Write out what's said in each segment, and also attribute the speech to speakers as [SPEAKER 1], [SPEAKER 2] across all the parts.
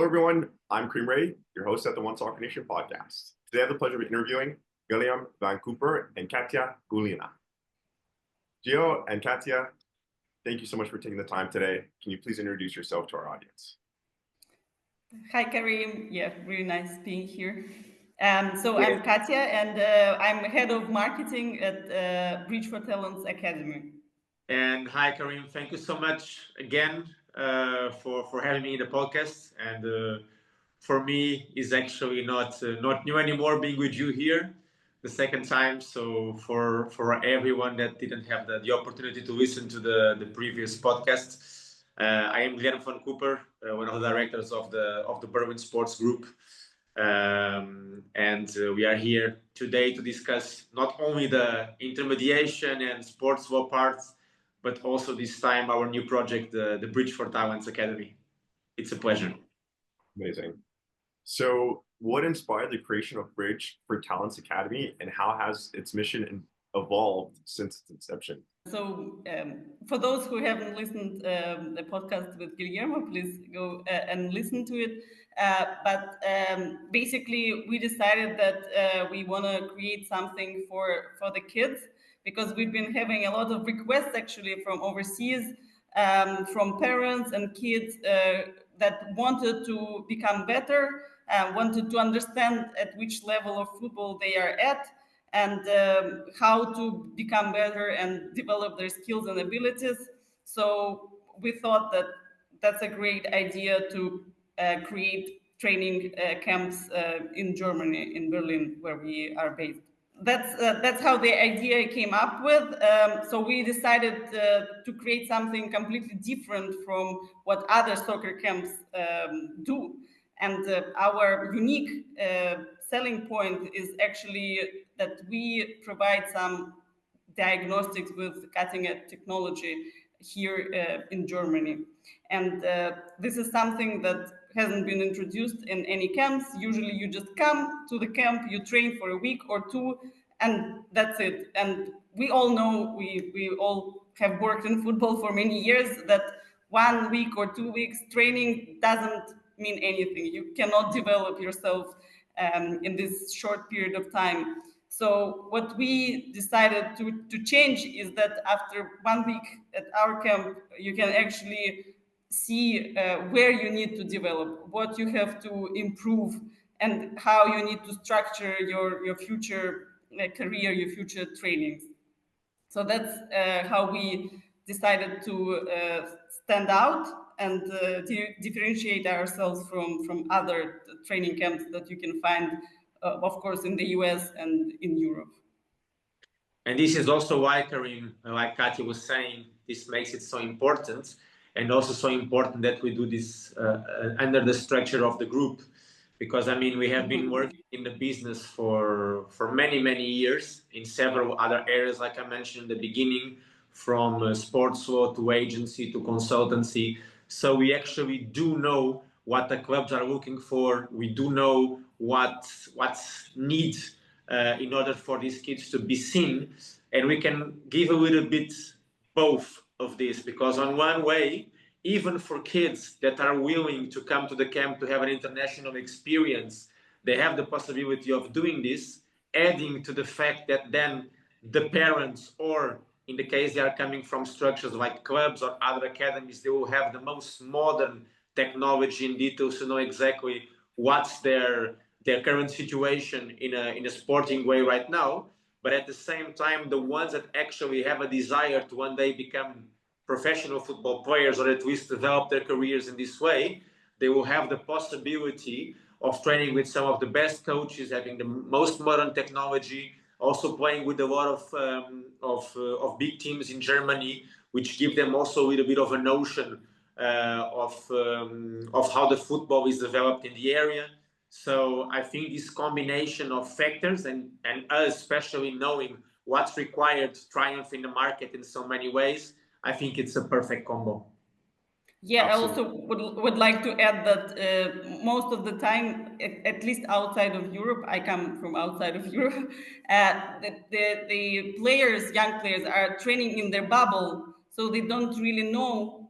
[SPEAKER 1] everyone. I'm Kareem Rae, your host at the One Soccer Nation podcast. Today I have the pleasure of interviewing Guilherme von Cüpper and Katya Gulina. Gio and Katya, thank you so much for taking the time today. Can you please introduce yourself to our audience?
[SPEAKER 2] Hi, Kareem. Yeah, really nice being here. I'm Katya, and I'm head of marketing at Bridge for Talents Academy.
[SPEAKER 3] And hi, Kareem. Thank you so much again for having me in the podcast. And for me, is actually not new anymore being with you here the second time. So for everyone that didn't have the opportunity to listen to the previous podcast, I am Guilherme von Cüpper, one of the directors of the Berwyn Sports Group. We are here today to discuss not only the intermediation and sports law parts, but also this time our new project, the Bridge for Talents Academy. It's a pleasure.
[SPEAKER 1] Amazing. So what inspired the creation of Bridge for Talents Academy, and how has its mission evolved since its inception?
[SPEAKER 2] So for those who haven't listened the podcast with Guilherme, please go and listen to it. Basically, we decided that we want to create something for the kids, because we've been having a lot of requests actually from overseas, from parents and kids that wanted to become better, wanted to understand at which level of football they are at, and how to become better and develop their skills and abilities. So we thought that that's a great idea to create training camps in Germany, in Berlin, where we are based. That's how the idea came up with. So we decided to create something completely different from what other soccer camps do. And our unique selling point is actually that we provide some diagnostics with cutting-edge technology here in Germany. And this is something that hasn't been introduced in any camps. Usually you just come to the camp, you train for a week or two, and that's it. And we all know, we all have worked in football for many years, that 1 week or 2 weeks training doesn't mean anything. You cannot develop yourself in this short period of time. So what we decided to change is that after 1 week at our camp, you can actually see where you need to develop, what you have to improve, and how you need to structure your future career, your future trainings. So that's how we decided to stand out and differentiate ourselves from other training camps that you can find, of course, in the US and in Europe.
[SPEAKER 3] And this is also why, Kareem, like Katya was saying, this makes it so important, and also so important that we do this under the structure of the group. Because, I mean, we have been working in the business for many years in several other areas, like I mentioned in the beginning, from sports law to agency to consultancy. So we actually do know what the clubs are looking for. We do know what's needed in order for these kids to be seen. And we can give a little bit both of this, because on one way, even for kids that are willing to come to the camp to have an international experience, they have the possibility of doing this, adding to the fact that then the parents, or in the case they are coming from structures like clubs or other academies, they will have the most modern technology and details to know exactly what's their current situation in a sporting way right now. But at the same time, the ones that actually have a desire to one day become professional football players, or at least develop their careers in this way, they will have the possibility of training with some of the best coaches, having the most modern technology, also playing with a lot of big teams in Germany, which give them also a little bit of a notion of how the football is developed in the area. So I think this combination of factors, and us especially knowing what's required to triumph in the market in so many ways, I think it's a perfect combo.
[SPEAKER 2] Yeah, absolutely. I also would like to add that most of the time, at least outside of Europe, I come from outside of Europe, the players, young players, are training in their bubble, so they don't really know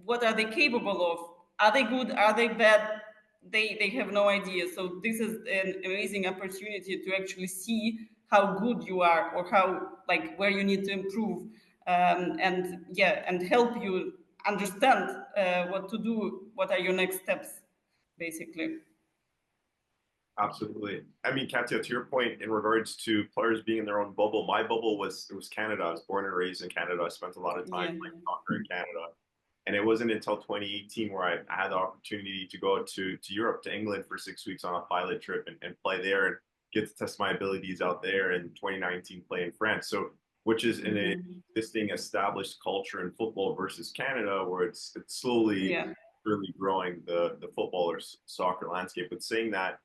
[SPEAKER 2] what are they capable of. Are they good? Are they bad? they have no idea. So this is an amazing opportunity to actually see how good you are, or how, like, where you need to improve, and help you understand what to do, what are your next steps, basically.
[SPEAKER 1] Absolutely. I mean, Katya, to your point in regards to players being in their own bubble, my bubble was Canada. I was born and raised in Canada. I spent a lot of time playing soccer in Canada. And it wasn't until 2018 where I had the opportunity to go to Europe, to England for 6 weeks on a pilot trip and play there and get to test my abilities out there. In 2019, play in France. So, which is an existing established culture in football versus Canada, where it's slowly really growing the football or soccer landscape. But saying that,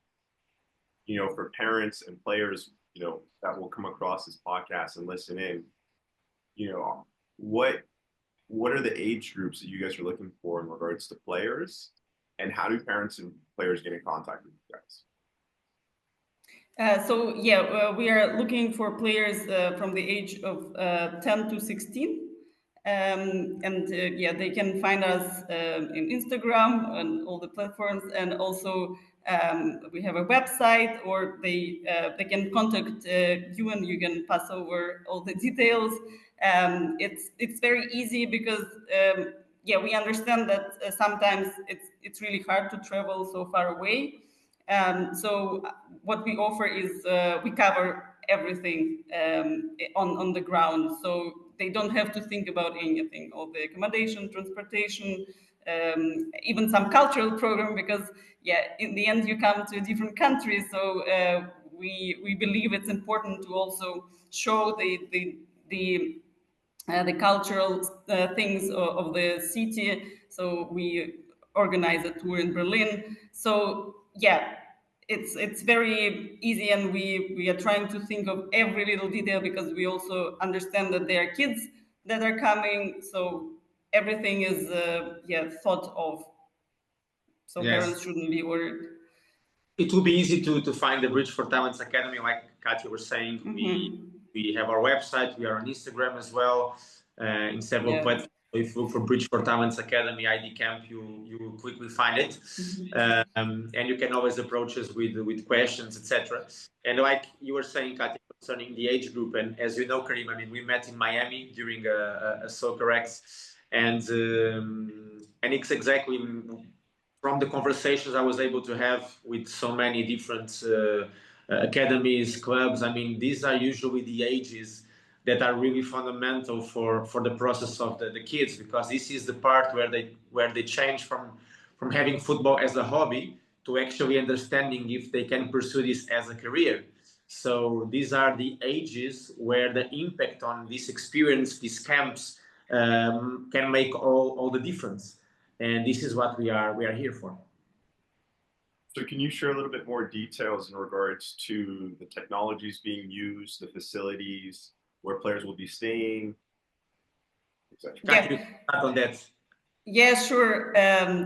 [SPEAKER 1] for parents and players, that will come across this podcast and listen in, what are the age groups that you guys are looking for in regards to players, and how do parents and players get in contact with you guys?
[SPEAKER 2] We are looking for players from the age of 10 to 16. They can find us in Instagram and all the platforms, and also we have a website, or they can contact you, and you can pass over all the details. It's very easy because we understand that sometimes it's really hard to travel so far away. So what we offer is we cover everything on the ground, so they don't have to think about anything, all the accommodation, transportation, even some cultural program, because in the end you come to a different country, so we believe it's important to also show the cultural things of the city. So we organize a tour in Berlin. So it's very easy, and we are trying to think of every little detail, because we also understand that there are kids that are coming. So everything is thought of. So parents shouldn't be worried.
[SPEAKER 3] It will be easy to find the Bridge for Talents Academy, like Katya was saying. We have our website. We are on Instagram as well, in several platforms. If you look for Bridge for Talents Academy ID Camp, you quickly find it, and you can always approach us with questions, etc. And like you were saying, Katya, concerning the age group, and as you know, Kareem, I mean, we met in Miami during a Soccer X, and it's exactly from the conversations I was able to have with so many different academies, clubs. I mean, these are usually the ages that are really fundamental for the process of the kids, because this is the part where they change from having football as a hobby to actually understanding if they can pursue this as a career. So these are the ages where the impact on this experience, these camps, can make all the difference. And this is what we are here for.
[SPEAKER 1] So can you share a little bit more details in regards to the technologies being used, the facilities, where players will be staying, etc.?
[SPEAKER 3] Can you start on that?
[SPEAKER 2] Yeah, sure,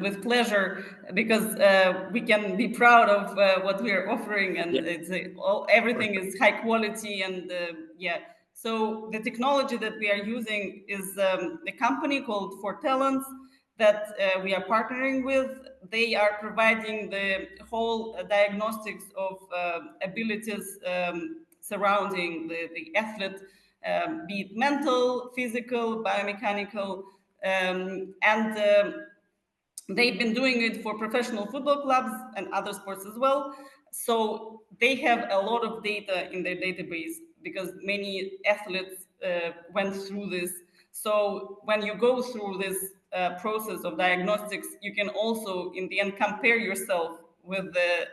[SPEAKER 2] with pleasure, because we can be proud of what we are offering, and everything is high quality, and So the technology that we are using is a company called For Talents that we are partnering with. They are providing the whole diagnostics of abilities surrounding the athlete, be it mental, physical, biomechanical. They've been doing it for professional football clubs and other sports as well. So they have a lot of data in their database, because many athletes went through this. So when you go through this process of diagnostics, you can also, in the end, compare yourself with the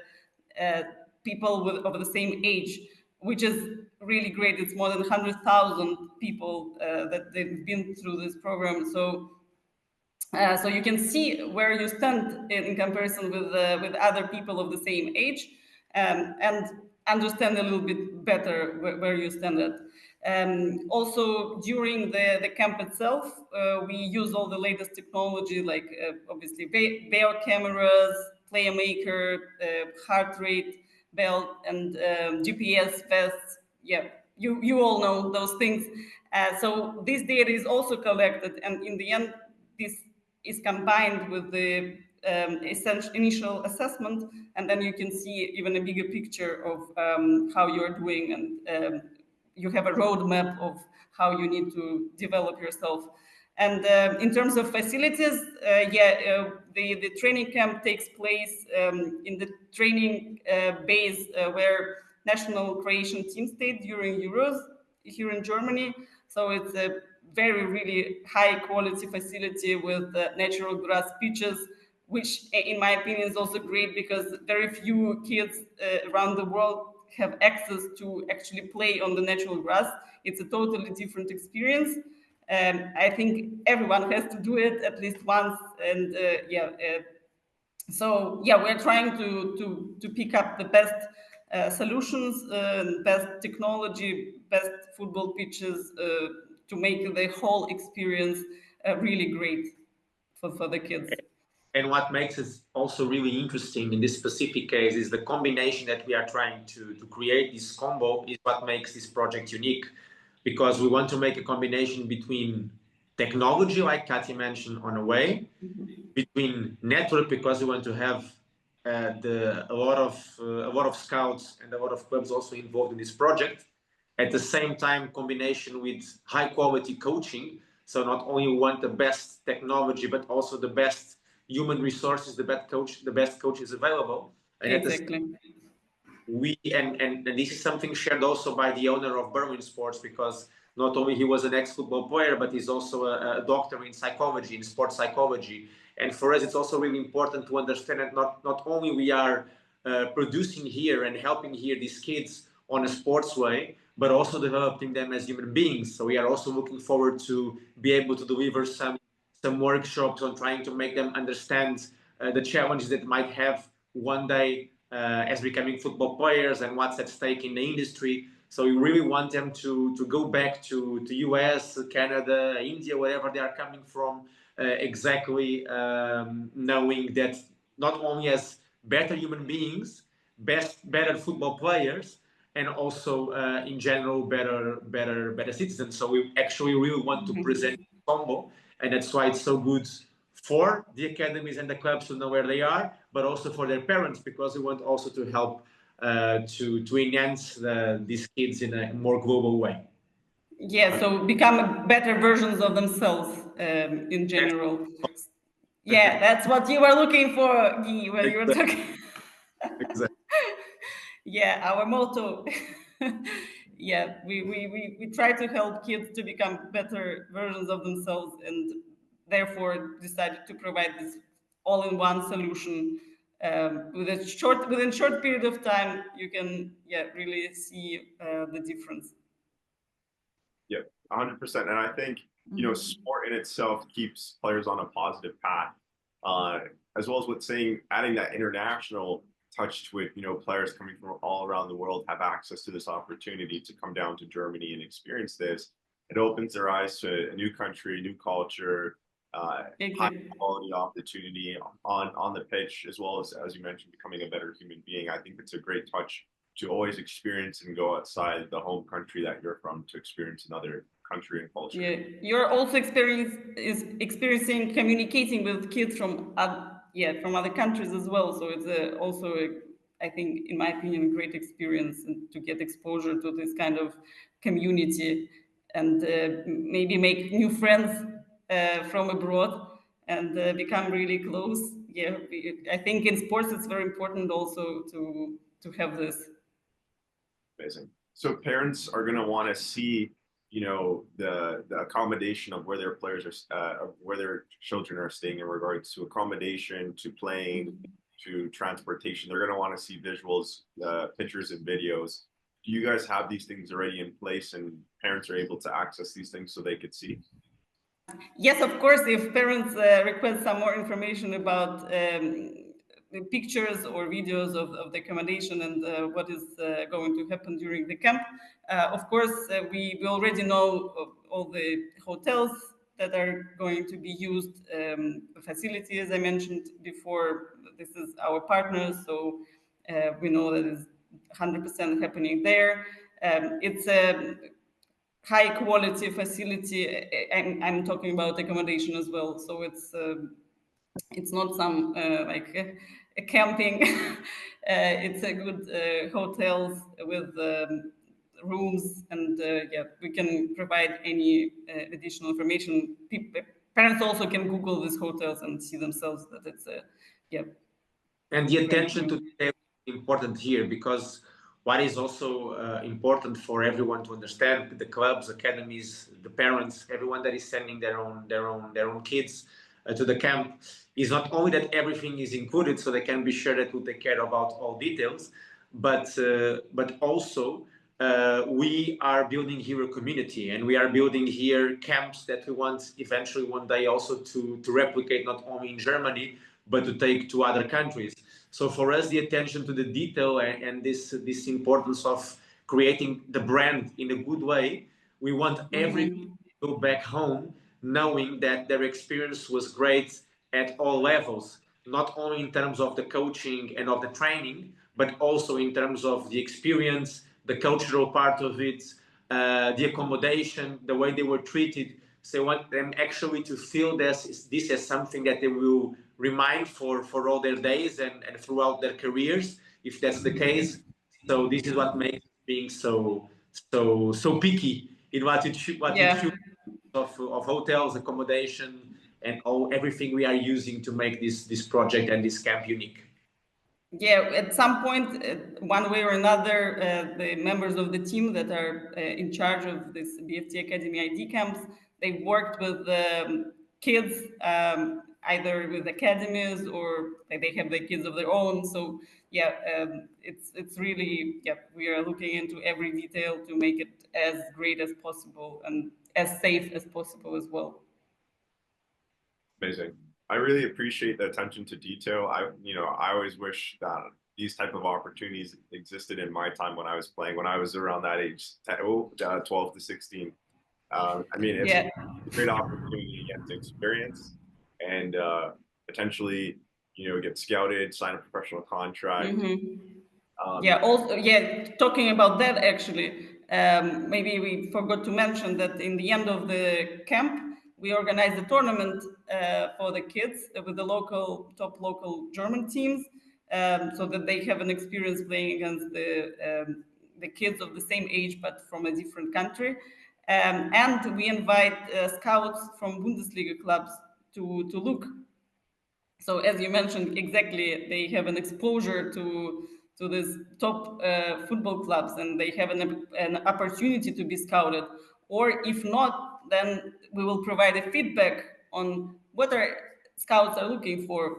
[SPEAKER 2] people of the same age, which is really great. It's more than 100,000 people that they've been through this program. So you can see where you stand in comparison with other people of the same age, and understand a little bit better where you stand at. Also, during the camp itself, we use all the latest technology, like obviously VR cameras, player maker, heart rate belt, and GPS vests. Yeah, you all know those things. So this data is also collected, and in the end, this is combined with the initial assessment, and then you can see even a bigger picture of how you're doing, and you have a roadmap of how you need to develop yourself. And in terms of facilities, the training camp takes place in the training base where national Croatian team stayed during Euros here in Germany. So it's a very, really high quality facility with natural grass pitches, which in my opinion is also great because very few kids around the world have access to actually play on the natural grass. It's a totally different experience. I think everyone has to do it at least once. And so we're trying to pick up the best solutions, best technology, best football pitches to make the whole experience really great for the kids.
[SPEAKER 3] And what makes it also really interesting in this specific case is the combination that we are trying to create. This combo is what makes this project unique, because we want to make a combination between technology, like Katya mentioned, on a way, between network, because we want to have a lot of scouts and a lot of clubs also involved in this project. At the same time, combination with high quality coaching. So not only we want the best technology, but also the best human resources, the best coaches available. And
[SPEAKER 2] exactly.
[SPEAKER 3] And this is something shared also by the owner of Berlin Sports, because not only he was an ex-football player, but he's also a doctor in psychology, in sports psychology. And for us, it's also really important to understand that not only we are producing here and helping here these kids on a sports way, but also developing them as human beings. So we are also looking forward to be able to deliver some workshops on trying to make them understand the challenges that might have one day as becoming football players and what's at stake in the industry. So we really want them to go back to US, Canada, India, wherever they are coming from, exactly knowing that not only as better human beings, better football players, and also in general better citizens. So we actually really want to present combo, and that's why it's so good for the academies and the clubs to know where they are, but also for their parents, because we want also to help to enhance these kids in a more global way.
[SPEAKER 2] Yeah, so become better versions of themselves in general. Yeah, that's what you were looking for, Guy, when you were talking.
[SPEAKER 3] Exactly.
[SPEAKER 2] Yeah, our motto. Yeah, we try to help kids to become better versions of themselves, and therefore decided to provide this all-in-one solution. Within short period of time, you can really see the difference.
[SPEAKER 1] Yeah, 100%. And I think, sport in itself keeps players on a positive path, as well as with adding that international touch to it. Players coming from all around the world have access to this opportunity to come down to Germany and experience this. It opens their eyes to a new country, new culture, high quality opportunity on the pitch, as well as you mentioned, becoming a better human being. I think it's a great touch to always experience and go outside the home country that you're from to experience another country and culture.
[SPEAKER 2] Yeah, you're also experiencing communicating with kids from other countries as well. So it's also I think, in my opinion, a great experience to get exposure to this kind of community and maybe make new friends from abroad and become really close. Yeah, I think in sports it's very important also to have this.
[SPEAKER 1] Amazing. So parents are going to want to see, the accommodation of where their players are, where their children are staying in regards to accommodation, to playing, to transportation. They're going to want to see visuals, pictures and videos. Do you guys have these things already in place and parents are able to access these things so they could see?
[SPEAKER 2] Yes, of course, if parents request some more information about pictures or videos of the accommodation and what is going to happen during the camp. Of course, we already know all the hotels that are going to be used, facilities I mentioned before. This is our partner, so we know that is 100% happening there. It's a high quality facility. I'm talking about accommodation as well, so it's It's not some a camping. It's a good hotels with rooms, and yeah, we can provide any additional information. Parents also can Google these hotels and see themselves that it's a yeah.
[SPEAKER 3] And the attention to detail is important here, because what is also important for everyone to understand, the clubs, academies, the parents, everyone that is sending their own kids to the camp, is not only that everything is included, so they can be sure that we'll take care about all details, but also we are building here a community, and we are building here camps that we want eventually one day also to replicate, not only in Germany, but to take to other countries. So for us, the attention to the detail and this importance of creating the brand in a good way, we want everyone to go back home knowing that their experience was great at all levels, not only in terms of the coaching and of the training, but also in terms of the experience, the cultural part of it, the accommodation, the way they were treated. So I want them actually to feel this as something that they will remind for all their days and throughout their careers, if that's the case. So this is what makes being so picky in what you choose of hotels, accommodation, and everything we are using to make this project and this camp unique.
[SPEAKER 2] Yeah, at some point, one way or another, the members of the team that are in charge of this BFT Academy ID camps, they've worked with kids, either with academies or they have the kids of their own. So yeah, it's really, yeah, we are looking into every detail to make it as great as possible and as safe as possible as well.
[SPEAKER 1] Amazing. I really appreciate the attention to detail. I always wish that these type of opportunities existed in my time when I was playing, when I was around that age, 12 to 16. I mean, it's a great opportunity to get to experience and potentially, get scouted, sign a professional contract.
[SPEAKER 2] Yeah, also, yeah, talking about that actually, maybe we forgot to mention that in the end of the camp, we organized a tournament for the kids with the top local German teams, so that they have an experience playing against the kids of the same age but from a different country. And we invite scouts from Bundesliga clubs to look. So as you mentioned, exactly, they have an exposure to these top football clubs, and they have an opportunity to be scouted. Or if not, then we will provide a feedback on what our scouts are looking for,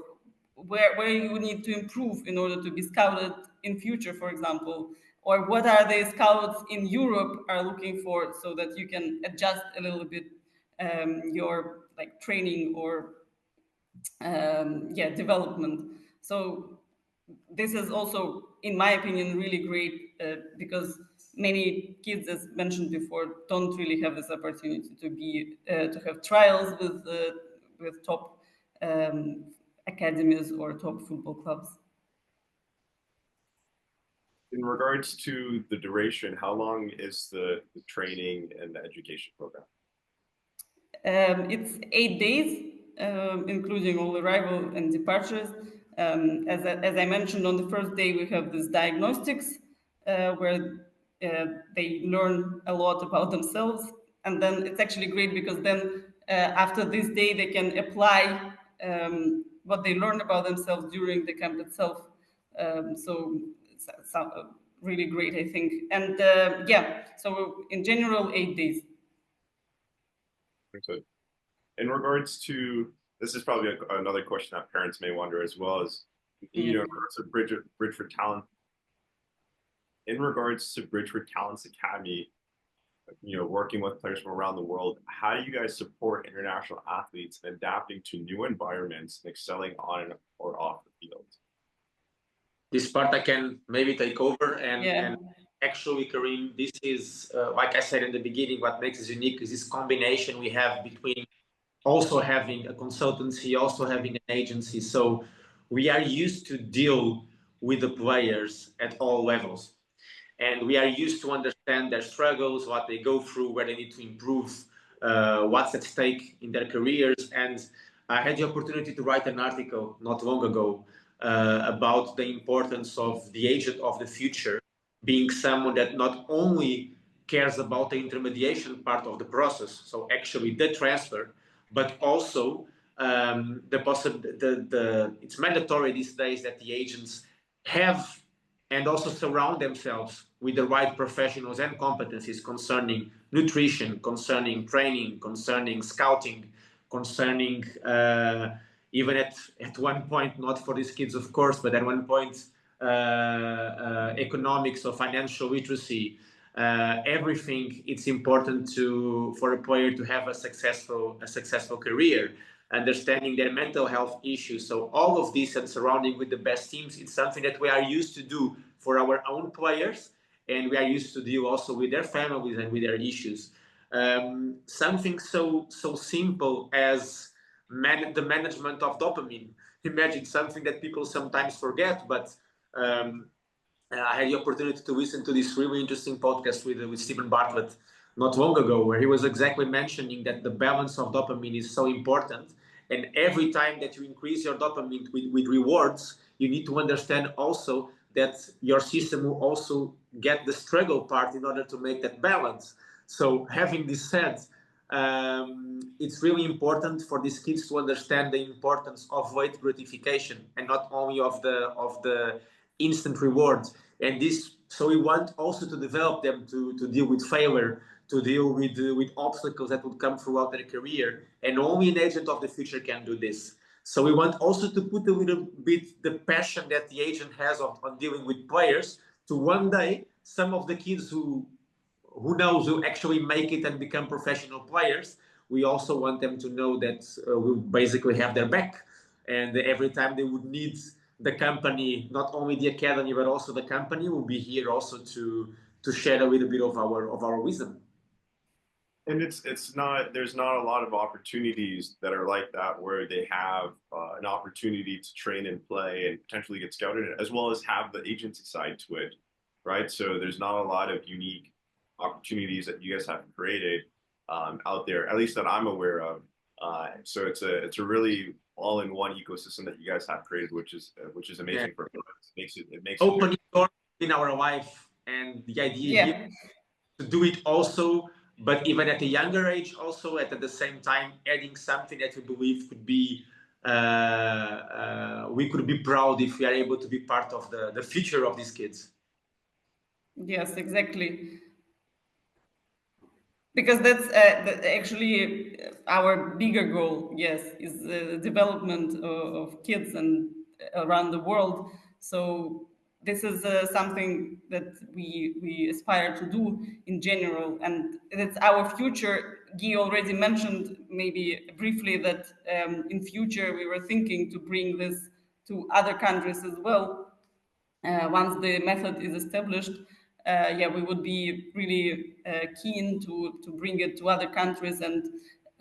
[SPEAKER 2] where you need to improve in order to be scouted in future, for example, or what are the scouts in Europe are looking for, so that you can adjust a little bit your training or development. So this is also, in my opinion, really great because many kids, as mentioned before, don't really have this opportunity to have trials with top academies or top football clubs.
[SPEAKER 1] In regards to the duration, how long is the training and the education program?
[SPEAKER 2] It's 8 days, including all arrival and departures. As I mentioned, on the first day, we have this diagnostics, where they learn a lot about themselves. And then it's actually great because then after this day, they can apply what they learned about themselves during the camp itself. So it's really great, I think. And so in general, 8 days.
[SPEAKER 1] In regards to, this is probably another question that parents may wonder as well, is, in regards to Bridgeford Talent, in regards to Bridgeford Talents Academy, working with players from around the world, how do you guys support international athletes in adapting to new environments and excelling on or off the field?
[SPEAKER 3] This part I can maybe take over, and actually, Kareem, this is like I said in the beginning, what makes us unique is this combination we have between also having a consultancy, also having an agency. So we are used to deal with the players at all levels. And we are used to understand their struggles, what they go through, where they need to improve, what's at stake in their careers. And I had the opportunity to write an article not long ago about the importance of the agent of the future being someone that not only cares about the intermediation part of the process, so actually the transfer, but also it's mandatory these days that the agents have and also surround themselves with the right professionals and competencies concerning nutrition, concerning training, concerning scouting, concerning even at one point, not for these kids, of course, but at one point, economics or financial literacy, everything. It's important for a player to have a successful career, understanding their mental health issues. So all of this and surrounding with the best teams, it's something that we are used to do for our own players, and we are used to deal also with their families and with their issues. Something so simple as the management of dopamine. Imagine something that people sometimes forget, but I had the opportunity to listen to this really interesting podcast with Stephen Bartlett not long ago, where he was exactly mentioning that the balance of dopamine is so important. And every time that you increase your dopamine with rewards, you need to understand also that your system will also get the struggle part in order to make that balance. So having this said, it's really important for these kids to understand the importance of late gratification and not only of the instant rewards. And this, so we want also to develop them to deal with failure, to deal with obstacles that would come throughout their career. And only an agent of the future can do this. So we want also to put a little bit the passion that the agent has on dealing with players to one day, some of the kids who knows, who actually make it and become professional players. We also want them to know that we'll basically have their back. And every time they would need the company, not only the academy, but also the company, will be here also to share a little bit of our wisdom.
[SPEAKER 1] And it's not, there's not a lot of opportunities that are like that, where they have an opportunity to train and play and potentially get scouted, as well as have the agency side to it, right? So there's not a lot of unique opportunities that you guys have created out there, at least that I'm aware of. So it's a really all-in-one ecosystem that you guys have created, which is amazing. For it makes
[SPEAKER 3] opening doors in our life, and the idea here to do it also, but even at a younger age, also at the same time adding something that we believe could be we could be proud if we are able to be part of the future of these kids.
[SPEAKER 2] Yes, exactly. Because that's actually our bigger goal, yes, is the development of kids and around the world. So this is something that we aspire to do in general, and it's our future. Guy already mentioned maybe briefly that in future we were thinking to bring this to other countries as well. Once the method is established, we would be really keen to bring it to other countries and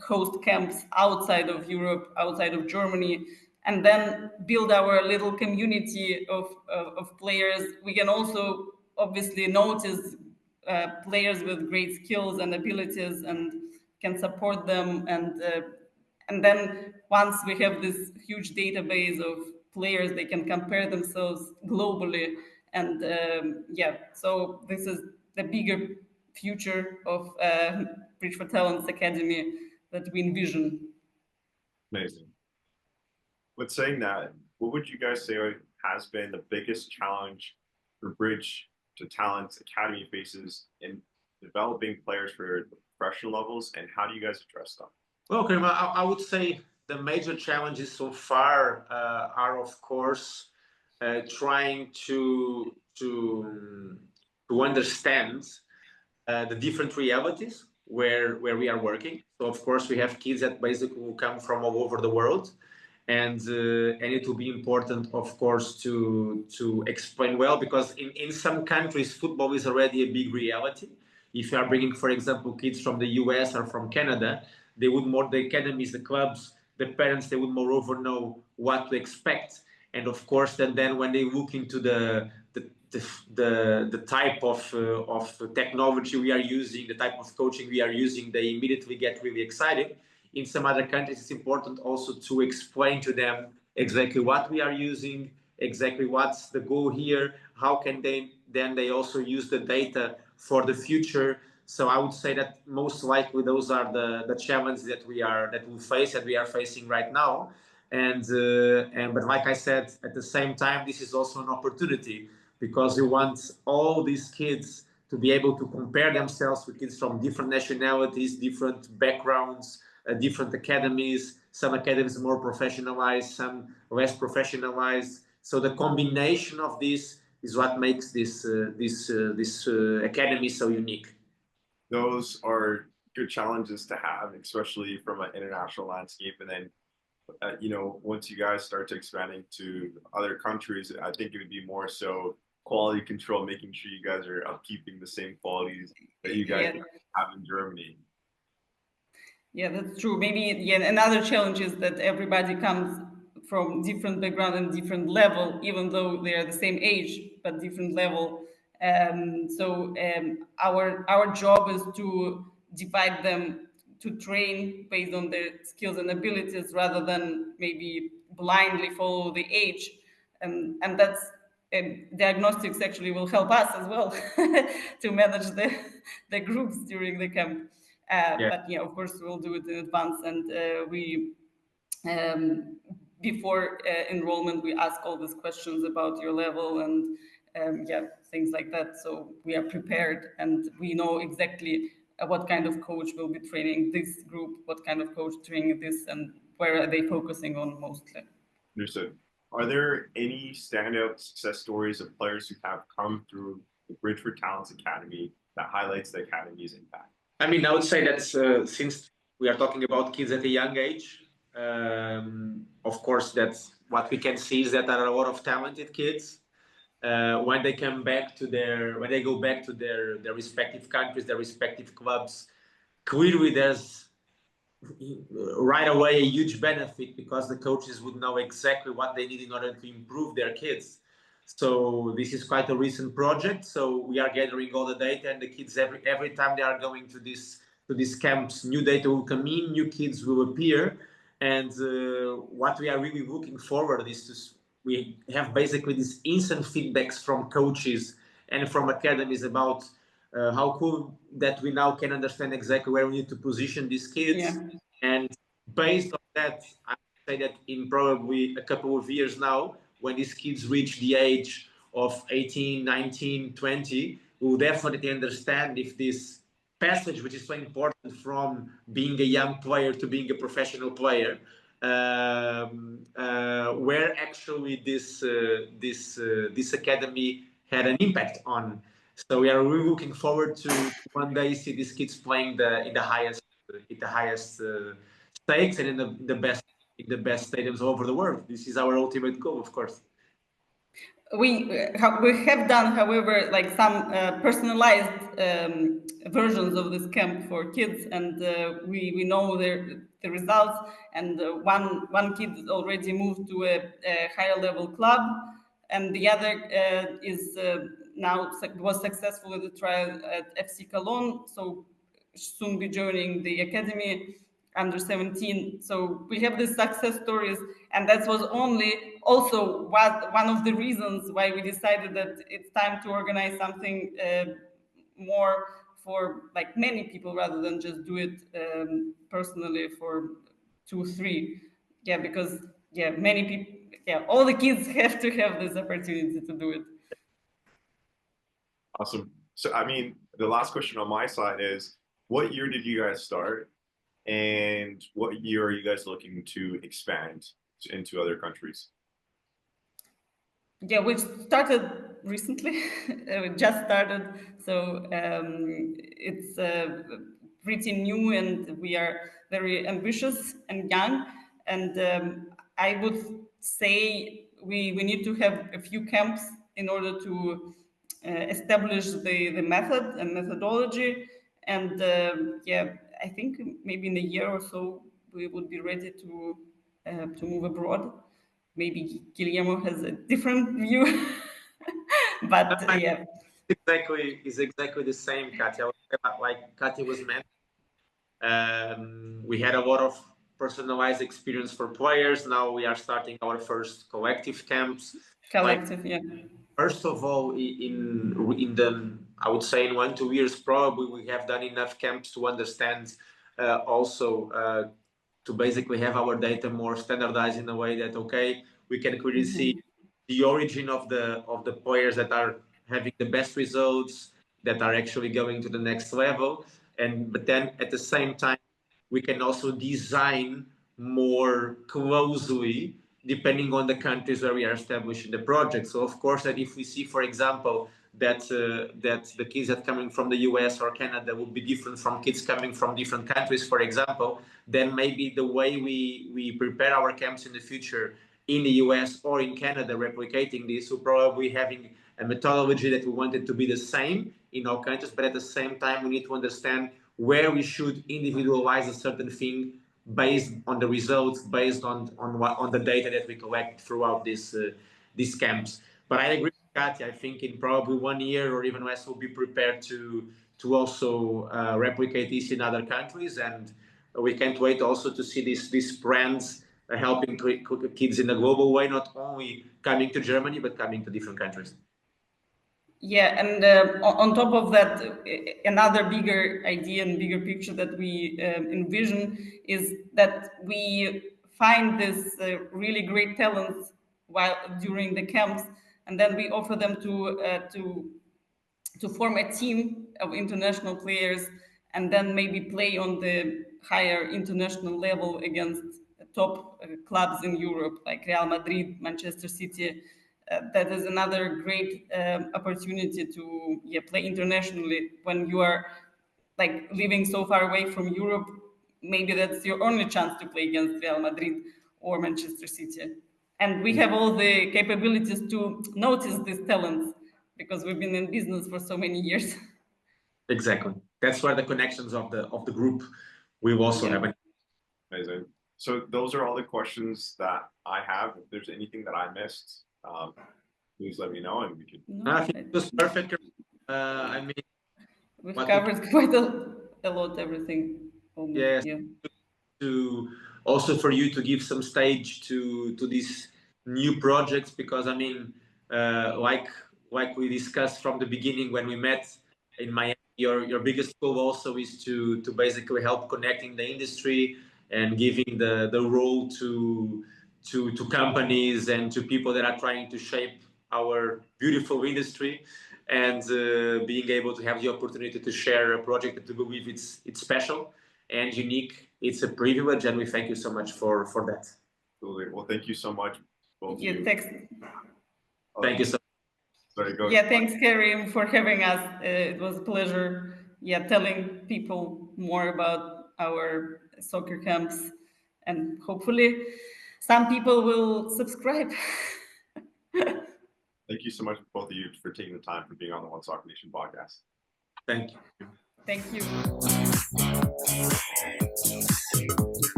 [SPEAKER 2] host camps outside of Europe, outside of Germany, and then build our little community of players. We can also obviously notice players with great skills and abilities and can support them. And then once we have this huge database of players, they can compare themselves globally. And so this is the bigger future of Bridge for Talents Academy that we envision.
[SPEAKER 1] amazing. With saying that, what would you guys say has been the biggest challenge for Bridge to Talents Academy faces in developing players for the professional levels, and how do you guys address them?
[SPEAKER 3] Well, Kareem, I would say the major challenges so far are, of course, trying to understand the different realities where we are working. So, of course, we have kids that basically will come from all over the world, and it will be important, of course, to explain well, because in some countries football is already a big reality. If you are bringing, for example, kids from the US or from Canada, they would more, the academies, the clubs, the parents, they would moreover know what to expect. And of course, then when they look into the type of technology we are using, the type of coaching we are using, they immediately get really excited. in some other countries, it's important also to explain to them exactly what we are using, exactly what's the goal here, how can they also use the data for the future. So I would say that most likely those are the challenges that we face and we are facing right now. But like I said, at the same time, this is also an opportunity because we want all these kids to be able to compare themselves with kids from different nationalities, different backgrounds, different academies. Some academies more professionalized, some less professionalized. So the combination of this is what makes this academy so unique.
[SPEAKER 1] Those are good challenges to have, especially from an international landscape. And then, once you guys start to expanding to other countries, I think it would be more so quality control, making sure you guys are upkeeping the same qualities that you guys have in Germany.
[SPEAKER 2] Yeah, that's true. Maybe another challenge is that everybody comes from different background and different level, even though they are the same age but different level. Our job is to divide them, to train based on their skills and abilities rather than maybe blindly follow the age. And that's diagnostics actually will help us as well to manage the groups during the camp. But yeah, of course, we'll do it in advance, and we before enrollment we ask all these questions about your level and things like that. So we are prepared and we know exactly what kind of coach will be training this group, what kind of coach training this, and where are they focusing on mostly.
[SPEAKER 1] Understood. Are there any standout success stories of players who have come through the Bridge for Talents Academy that highlights the academy's impact?
[SPEAKER 3] I mean, I would say that since we are talking about kids at a young age, of course, that's what we can see is that there are a lot of talented kids. When they go back to their respective countries, their respective clubs, clearly there's right away a huge benefit because the coaches would know exactly what they need in order to improve their kids. So this is quite a recent project. So we are gathering all the data, and the kids every time they are going to these camps, new data will come in, new kids will appear, and what we are really looking forward is we have basically these instant feedbacks from coaches and from academies about how cool that we now can understand exactly where we need to position these kids.
[SPEAKER 2] Yeah.
[SPEAKER 3] And based on that, I would say that in probably a couple of years now, when these kids reach the age of 18, 19, 20, we will definitely understand if this passage, which is so important from being a young player to being a professional player, where actually this academy had an impact on. So we are really looking forward to one day see these kids playing in the highest stakes and in the best stadiums all over the world. This is our ultimate goal, of course.
[SPEAKER 2] We have done, however, like some personalized versions of this camp for kids, and we know the results. And one kid already moved to a higher level club, and the other is now was successful in the trial at FC Cologne, so soon be joining the academy under 17. So we have these success stories, and that was also one of the reasons why we decided that it's time to organize something more for like many people rather than just do it personally for 2-3. Yeah, because many people, all the kids have to have this opportunity to do it.
[SPEAKER 1] Awesome. So, I mean, the last question on my side is, what year did you guys start? And what year are you guys looking to expand into other countries?
[SPEAKER 2] Yeah, we started recently. We just started, so it's pretty new, and we are very ambitious and young. And I would say we need to have a few camps in order to establish the method and methodology. And I think maybe in a year or so we would be ready to move abroad. Maybe Guillermo has a different view, but
[SPEAKER 3] It's exactly the same, Katya. Like Katya was mentioning, We had a lot of personalized experience for players. Now we are starting our first collective camps.
[SPEAKER 2] Collective, yeah.
[SPEAKER 3] First of all, in the, I would say in 1-2 years, probably we have done enough camps to understand also to basically have our data more standardized in a way that, okay, we can clearly see the origin of the players that are having the best results, that are actually going to the next level. But then at the same time, we can also design more closely depending on the countries where we are establishing the project. So of course that if we see, for example, that the kids that coming from the US or Canada will be different from kids coming from different countries, for example, then maybe the way we prepare our camps in the future in the US or in Canada, replicating this, will probably having a methodology that we want it to be the same in all countries, but at the same time, we need to understand where we should individualize a certain thing based on the results, based on the data that we collect throughout these camps. But I agree with Katya. I think in probably 1 year or even less, we'll be prepared to also replicate this in other countries, and we can't wait also to see these brands helping kids in a global way, not only coming to Germany but coming to different countries.
[SPEAKER 2] Yeah, and on top of that, another bigger idea and bigger picture that we envision is that we find this really great talents while during the camps, and then we offer them to form a team of international players, and then maybe play on the higher international level against top clubs in Europe like Real Madrid, Manchester City. That is another great opportunity to play internationally when you are like living so far away from Europe. Maybe that's your only chance to play against Real Madrid or Manchester City. And we have all the capabilities to notice these talents because we've been in business for so many years.
[SPEAKER 3] Exactly. That's where the connections of the group will also have.
[SPEAKER 1] Amazing. So those are all the questions that I have. If there's anything that I missed, please let me know and we could.
[SPEAKER 3] No, I think it was perfect. I mean,
[SPEAKER 2] we've covered quite a lot, everything. Almost,
[SPEAKER 3] yes.
[SPEAKER 2] Yeah.
[SPEAKER 3] To also for you to give some stage to these new projects, because I mean, like we discussed from the beginning when we met in Miami, your biggest goal also is to basically help connecting the industry and giving the role to companies and to people that are trying to shape our beautiful industry, and being able to have the opportunity to share a project that we believe it's special and unique. It's a privilege, and we thank you so much for that.
[SPEAKER 1] Absolutely. Well, thank you so much, both of you.
[SPEAKER 2] Thanks.
[SPEAKER 3] Thank you so much.
[SPEAKER 1] Sorry, go.
[SPEAKER 2] Yeah, thanks, Kareem, for having us. It was a pleasure. Yeah, telling people more about our soccer camps, and hopefully, some people will subscribe.
[SPEAKER 1] Thank you so much, both of you, for taking the time for being on the One Soccer Nation podcast.
[SPEAKER 3] Thank you.
[SPEAKER 2] Thank you.